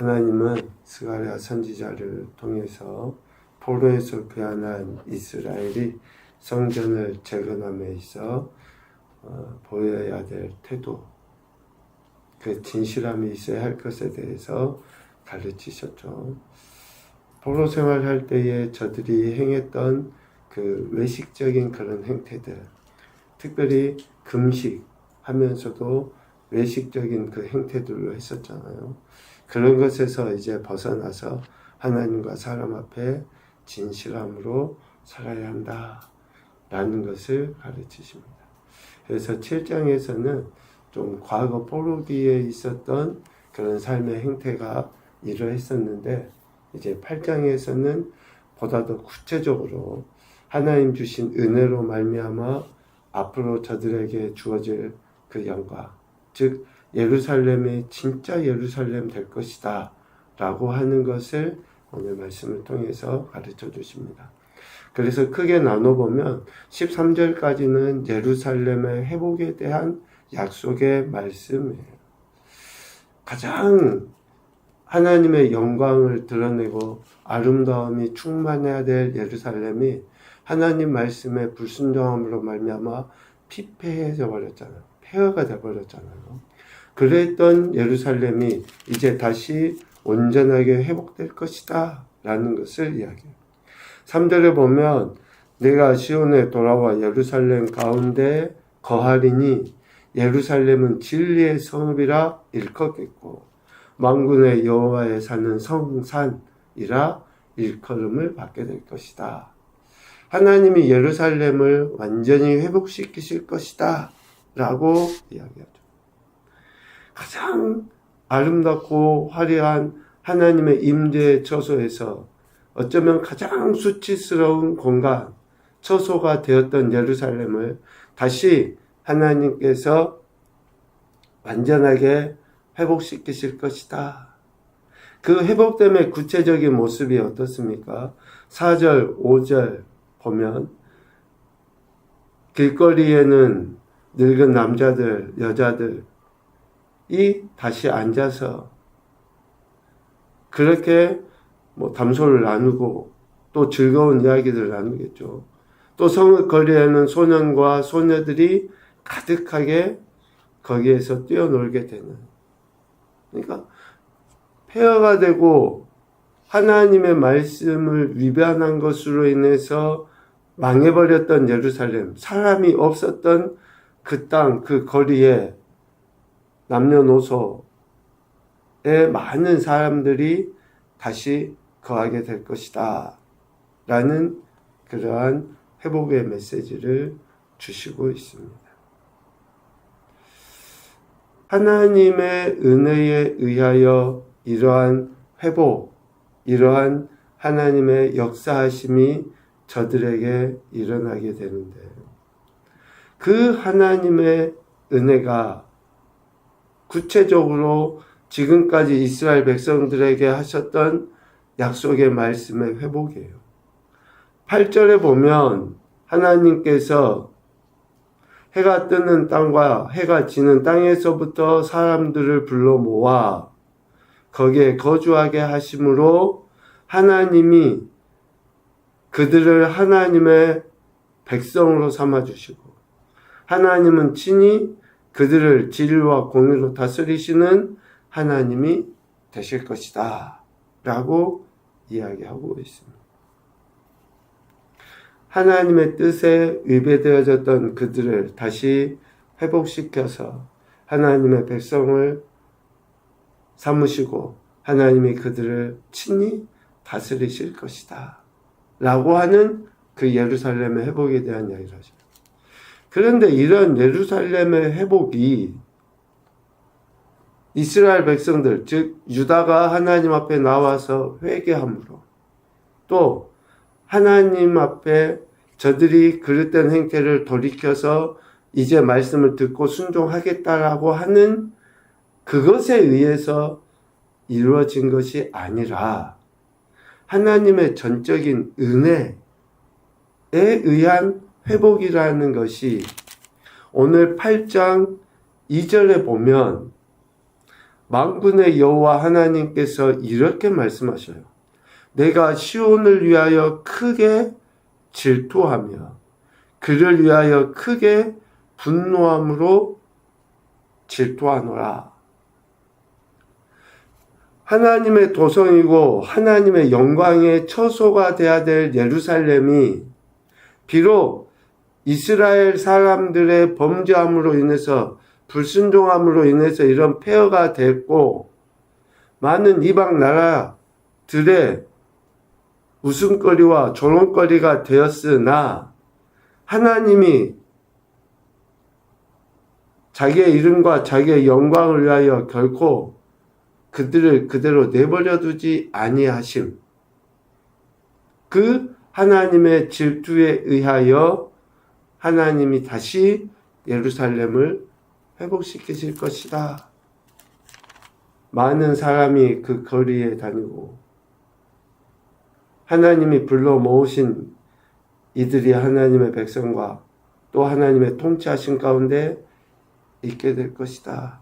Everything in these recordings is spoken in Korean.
하나님은 스가랴 선지자를 통해서 포로에서 귀환한 이스라엘이 성전을 재건함에 있어 보여야 될 태도, 그 진실함이 있어야 할 것에 대해서 가르치셨죠. 포로 생활할 때에 저들이 행했던 그 외식적인 그런 행태들, 특별히 금식하면서도 외식적인 그 행태들로 했었잖아요. 그런 것에서 이제 벗어나서 하나님과 사람 앞에 진실함으로 살아야 한다라는 것을 가르치십니다. 그래서 7장에서는 좀 과거 포로기에 있었던 그런 삶의 행태가 이러했었는데, 이제 8장에서는 보다 더 구체적으로 하나님 주신 은혜로 말미암아 앞으로 저들에게 주어질 그 영광, 즉 예루살렘이 진짜 예루살렘 될 것이다 라고 하는 것을 오늘 말씀을 통해서 가르쳐 주십니다. 그래서 크게 나눠보면 13절까지는 예루살렘의 회복에 대한 약속의 말씀이에요. 가장 하나님의 영광을 드러내고 아름다움이 충만해야 될 예루살렘이 하나님 말씀의 불순종함으로 말미암아 피폐해져 버렸잖아요. 폐허가 돼 버렸잖아요. 그랬던 예루살렘이 이제 다시 온전하게 회복될 것이다 라는 것을 이야기해요. 3절에 보면 내가 시온에 돌아와 예루살렘 가운데 거하리니 예루살렘은 진리의 성읍이라 일컫겠고 만군의 여호와의 사는 성산이라 일컬음을 받게 될 것이다. 하나님이 예루살렘을 완전히 회복시키실 것이다 라고 이야기하죠. 가장 아름답고 화려한 하나님의 임재의 처소에서 어쩌면 가장 수치스러운 공간, 처소가 되었던 예루살렘을 다시 하나님께서 완전하게 회복시키실 것이다. 그 회복됨의 구체적인 모습이 어떻습니까? 4절, 5절 보면 길거리에는 늙은 남자들, 여자들이 다시 앉아서 그렇게 담소를 나누고 또 즐거운 이야기들을 나누겠죠. 또 성읍 거리에는 소년과 소녀들이 가득하게 거기에서 뛰어놀게 되는, 그러니까 폐허가 되고 하나님의 말씀을 위반한 것으로 인해서 망해버렸던 예루살렘, 사람이 없었던 그 땅, 그 거리에 남녀노소의 많은 사람들이 다시 거하게 될 것이다 라는 그러한 회복의 메시지를 주시고 있습니다. 하나님의 은혜에 의하여 이러한 회복, 이러한 하나님의 역사하심이 저들에게 일어나게 되는데, 그 하나님의 은혜가 구체적으로 지금까지 이스라엘 백성들에게 하셨던 약속의 말씀의 회복이에요. 8절에 보면 하나님께서 해가 뜨는 땅과 해가 지는 땅에서부터 사람들을 불러 모아 거기에 거주하게 하심으로 하나님이 그들을 하나님의 백성으로 삼아주시고 하나님은 친히 그들을 진리와 공의로 다스리시는 하나님이 되실 것이다 라고 이야기하고 있습니다. 하나님의 뜻에 위배되어졌던 그들을 다시 회복시켜서 하나님의 백성을 삼으시고 하나님이 그들을 친히 다스리실 것이다 라고 하는 그 예루살렘의 회복에 대한 이야기를 하죠. 그런데 이런 예루살렘의 회복이 이스라엘 백성들, 즉 유다가 하나님 앞에 나와서 회개함으로, 또 하나님 앞에 저들이 그릇된 행태를 돌이켜서 이제 말씀을 듣고 순종하겠다라고 하는 그것에 의해서 이루어진 것이 아니라 하나님의 전적인 은혜에 의한 회복이라는 것이 오늘 8장 2절에 보면 만군의 여호와 하나님께서 이렇게 말씀하셔요. 내가 시온을 위하여 크게 질투하며 그를 위하여 크게 분노함으로 질투하노라. 하나님의 도성이고 하나님의 영광의 처소가 되어야 될 예루살렘이 비록 이스라엘 사람들의 범죄함으로 인해서 불순종함으로 인해서 이런 폐허가 됐고 많은 이방 나라들의 웃음거리와 조롱거리가 되었으나 하나님이 자기의 이름과 자기의 영광을 위하여 결코 그들을 그대로 내버려 두지 아니하심. 그 하나님의 질투에 의하여 하나님이 다시 예루살렘을 회복시키실 것이다. 많은 사람이 그 거리에 다니고 하나님이 불러 모으신 이들이 하나님의 백성과 또 하나님의 통치하신 가운데 있게 될 것이다.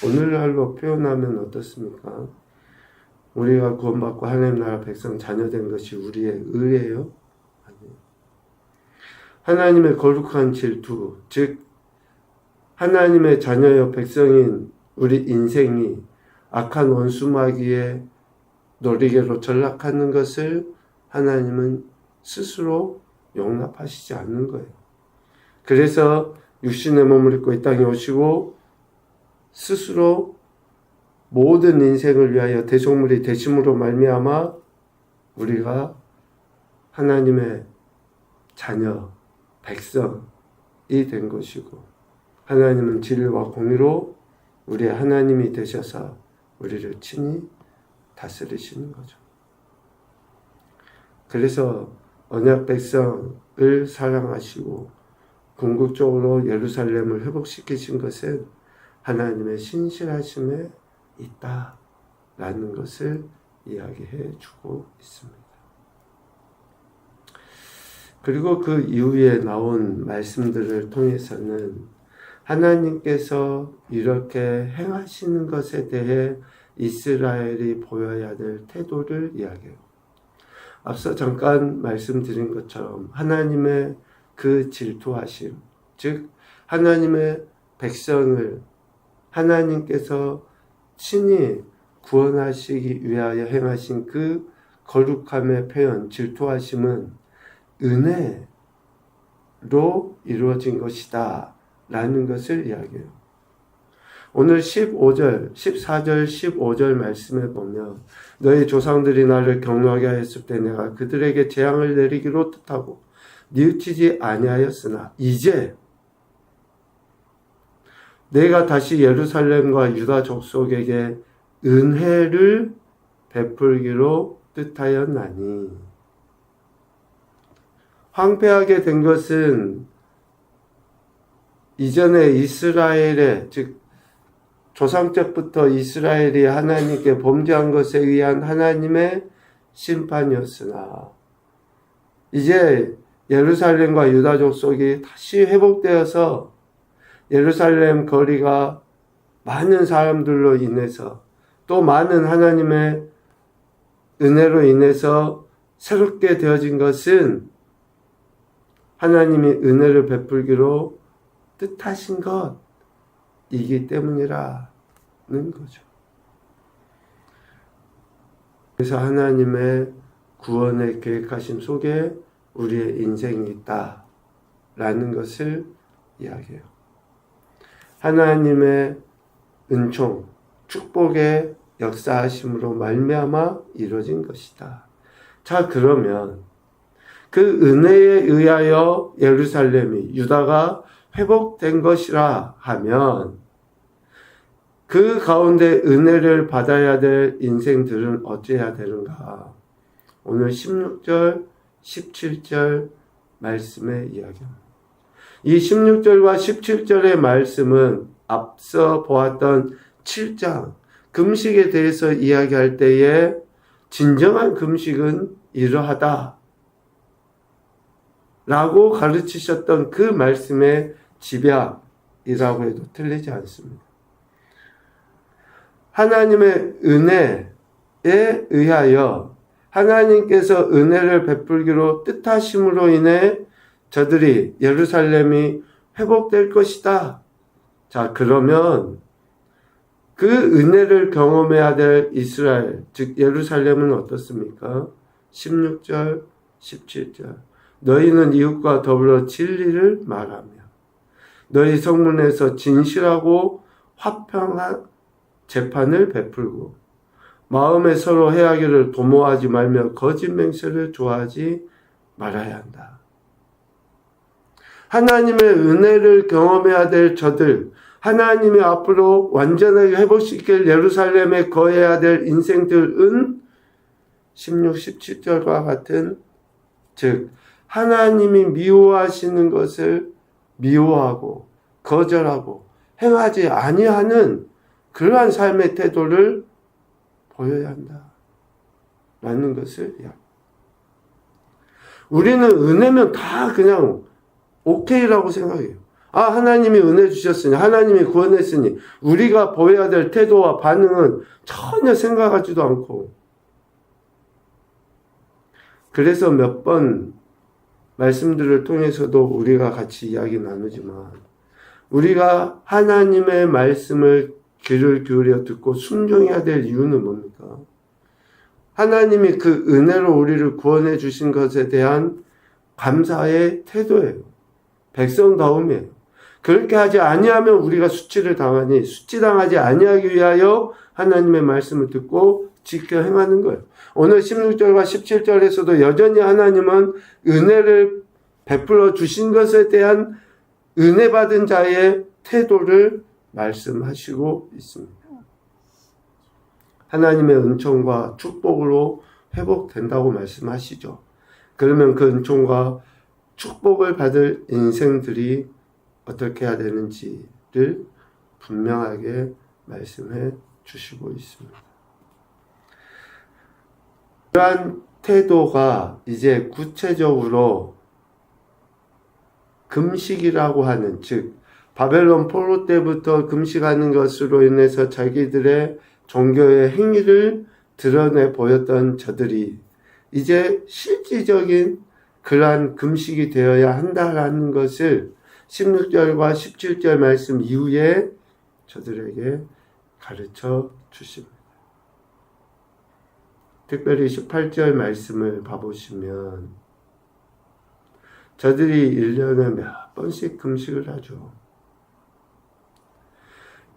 오늘날로 표현하면 어떻습니까? 우리가 구원받고 하나님 나라 백성 자녀된 것이 우리의 의예요? 아니에요. 하나님의 거룩한 질투, 즉 하나님의 자녀여 백성인 우리 인생이 악한 원수마귀의 놀이개로 전락하는 것을 하나님은 스스로 용납하시지 않는 거예요. 그래서 육신의 몸을 입고 이 땅에 오시고 스스로 모든 인생을 위하여 대속물이 되심으로 말미암아 우리가 하나님의 자녀, 백성이 된 것이고 하나님은 진리와 공의로 우리의 하나님이 되셔서 우리를 친히 다스리시는 거죠. 그래서 언약 백성을 사랑하시고 궁극적으로 예루살렘을 회복시키신 것은 하나님의 신실하심에 있다라는 것을 이야기해 주고 있습니다. 그리고 그 이후에 나온 말씀들을 통해서는 하나님께서 이렇게 행하시는 것에 대해 이스라엘이 보여야 될 태도를 이야기해요. 앞서 잠깐 말씀드린 것처럼 하나님의 그 질투하심, 즉 하나님의 백성을 하나님께서 친히 구원하시기 위하여 행하신 그 거룩함의 표현, 질투하심은 은혜로 이루어진 것이다 라는 것을 이야기해요. 오늘 15절, 14절, 15절 말씀에 보면 너희 조상들이 나를 경노하게 하였을 때 내가 그들에게 재앙을 내리기로 뜻하고 뉘우치지 아니하였으나 이제 내가 다시 예루살렘과 유다 족속에게 은혜를 베풀기로 뜻하였나니 황폐하게 된 것은 이전에 이스라엘의 즉 조상 때부터 이스라엘이 하나님께 범죄한 것에 의한 하나님의 심판이었으나 이제 예루살렘과 유다 족속이 다시 회복되어서 예루살렘 거리가 많은 사람들로 인해서 또 많은 하나님의 은혜로 인해서 새롭게 되어진 것은 하나님이 은혜를 베풀기로 뜻하신 것이기 때문이라는 거죠. 그래서 하나님의 구원의 계획하심 속에 우리의 인생이 있다라는 것을 이야기해요. 하나님의 은총, 축복의 역사하심으로 말미암아 이루어진 것이다. 자, 그러면 그 은혜에 의하여 예루살렘이 유다가 회복된 것이라 하면 그 가운데 은혜를 받아야 될 인생들은 어찌해야 되는가? 오늘 16절, 17절 말씀의 이야기입니다. 이 16절과 17절의 말씀은 앞서 보았던 7장 금식에 대해서 이야기할 때에 진정한 금식은 이러하다 라고 가르치셨던 그 말씀의 집약이라고 해도 틀리지 않습니다. 하나님의 은혜에 의하여 하나님께서 은혜를 베풀기로 뜻하심으로 인해 저들이 예루살렘이 회복될 것이다. 자, 그러면 그 은혜를 경험해야 될 이스라엘, 즉 예루살렘은 어떻습니까? 16절, 17절. 너희는 이웃과 더불어 진리를 말하며 너희 성문에서 진실하고 화평한 재판을 베풀고 마음에 서로 해하기를 도모하지 말며 거짓 맹세를 좋아하지 말아야 한다. 하나님의 은혜를 경험해야 될 저들, 하나님이 앞으로 완전하게 회복시킬 예루살렘에 거해야 될 인생들은 16, 17절과 같은, 즉 하나님이 미워하시는 것을 미워하고 거절하고 행하지 아니하는 그러한 삶의 태도를 보여야 한다 라는 것을 우리는 은혜면 다 그냥 오케이라고 생각해요. 아, 하나님이 은혜 주셨으니, 하나님이 구원했으니 우리가 보여야 될 태도와 반응은 전혀 생각하지도 않고, 그래서 몇 번 말씀들을 통해서도 우리가 같이 이야기 나누지만, 우리가 하나님의 말씀을 귀를 기울여 듣고 순종해야 될 이유는 뭡니까? 하나님이 그 은혜로 우리를 구원해 주신 것에 대한 감사의 태도예요. 백성다움이에요. 그렇게 하지 아니하면 우리가 수치를 당하니, 수치당하지 아니하기 위하여 하나님의 말씀을 듣고 지켜 행하는 거예요. 오늘 16절과 17절에서도 여전히 하나님은 은혜를 베풀어 주신 것에 대한 은혜 받은 자의 태도를 말씀하시고 있습니다. 하나님의 은총과 축복으로 회복된다고 말씀하시죠. 그러면 그 은총과 축복을 받을 인생들이 어떻게 해야 되는지를 분명하게 말씀해 주시고 있습니다. 이러한 태도가 이제 구체적으로 금식이라고 하는, 즉 바벨론 포로 때부터 금식하는 것으로 인해서 자기들의 종교의 행위를 드러내 보였던 저들이 이제 실질적인 그러한 금식이 되어야 한다라는 것을 16절과 17절 말씀 이후에 저들에게 가르쳐 주십니다. 특별히 18절 말씀을 봐보시면 저들이 1년에 몇 번씩 금식을 하죠.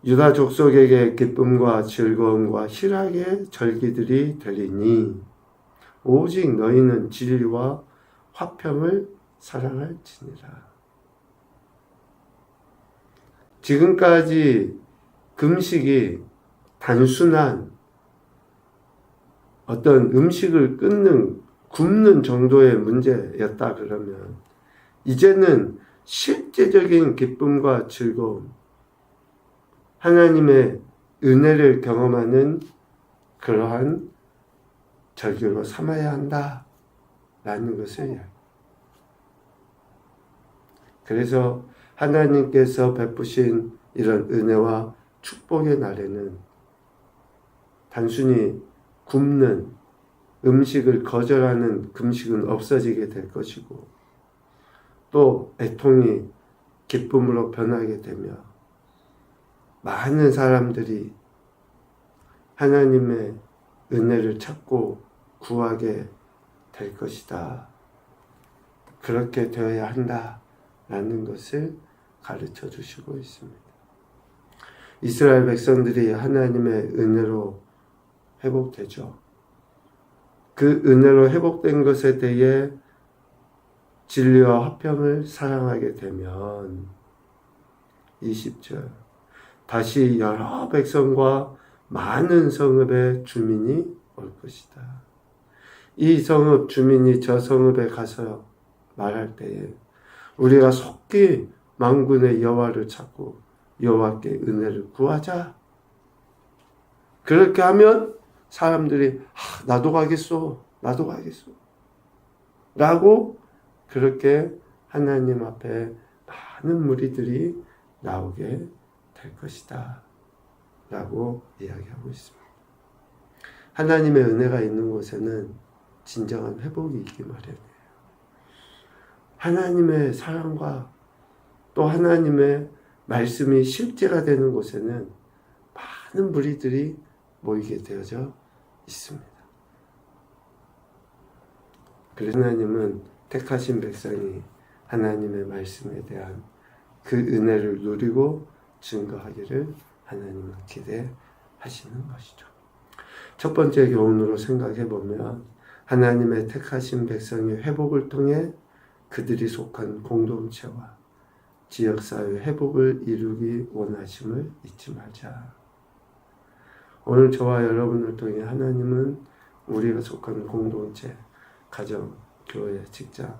유다 족속에게 기쁨과 즐거움과 희락의 절기들이 되리니 오직 너희는 진리와 화평을 사랑할지니라. 지금까지 금식이 단순한 어떤 음식을 굶는 정도의 문제였다 그러면 이제는 실제적인 기쁨과 즐거움, 하나님의 은혜를 경험하는 그러한 절기로 삼아야 한다라는 것을, 그래서 하나님께서 베푸신 이런 은혜와 축복의 날에는 단순히 굶는 음식을 거절하는 금식은 없어지게 될 것이고, 또 애통이 기쁨으로 변하게 되며 많은 사람들이 하나님의 은혜를 찾고 구하게 될 것이다. 그렇게 되어야 한다라는 것을 가르쳐 주시고 있습니다. 이스라엘 백성들이 하나님의 은혜로 회복되죠. 그 은혜로 회복된 것에 대해 진리와 화평을 사랑하게 되면 20절 다시 여러 백성과 많은 성읍의 주민이 올 것이다. 이 성읍 주민이 저 성읍에 가서 말할 때에 우리가 속히 만군의 여호와를 찾고 여호와께 은혜를 구하자. 그렇게 하면 사람들이 나도 가겠소 라고 그렇게 하나님 앞에 많은 무리들이 나오게 될 것이다 라고 이야기하고 있습니다. 하나님의 은혜가 있는 곳에는 진정한 회복이 있기 마련이에요. 하나님의 사랑과 또 하나님의 말씀이 실제가 되는 곳에는 많은 무리들이 모이게 되어져 있습니다. 그래서 하나님은 택하신 백성이 하나님의 말씀에 대한 그 은혜를 누리고 증거하기를 하나님은 기대하시는 것이죠. 첫 번째 교훈으로 생각해 보면 하나님의 택하신 백성의 회복을 통해 그들이 속한 공동체와 지역사회 회복을 이루기 원하심을 잊지 말자. 오늘 저와 여러분을 통해 하나님은 우리가 속한 공동체, 가정, 교회, 직장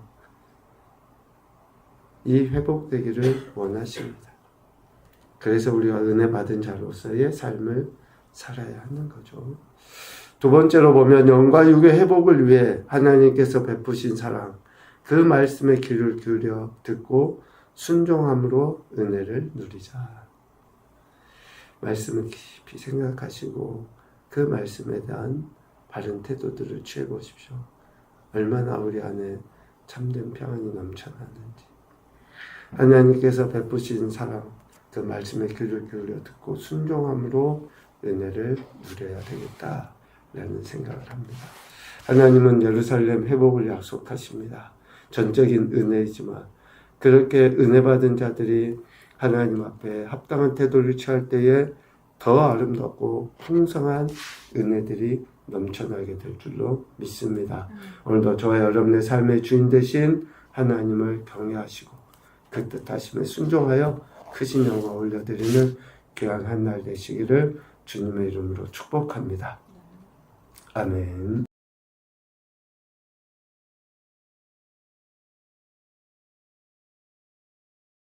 이 회복되기를 원하십니다. 그래서 우리가 은혜 받은 자로서의 삶을 살아야 하는 거죠. 두 번째로 보면 영과 육의 회복을 위해 하나님께서 베푸신 사랑, 그 말씀에 귀를 기울여 듣고 순종함으로 은혜를 누리자. 말씀을 깊이 생각하시고 그 말씀에 대한 바른 태도들을 취해 보십시오. 얼마나 우리 안에 참된 평안이 넘쳐나는지. 하나님께서 베푸신 사랑, 그 말씀에 귀를 기울여 듣고 순종함으로 은혜를 누려야 되겠다라는 생각을 합니다. 하나님은 예루살렘 회복을 약속하십니다. 전적인 은혜이지만 그렇게 은혜 받은 자들이 하나님 앞에 합당한 태도를 취할 때에 더 아름답고 풍성한 은혜들이 넘쳐나게 될 줄로 믿습니다. 오늘도 저와 여러분의 삶의 주인 되신 하나님을 경외하시고 그 뜻하심에 순종하여 크신 영광 올려드리는 귀한 한 날 되시기를 주님의 이름으로 축복합니다. 아멘.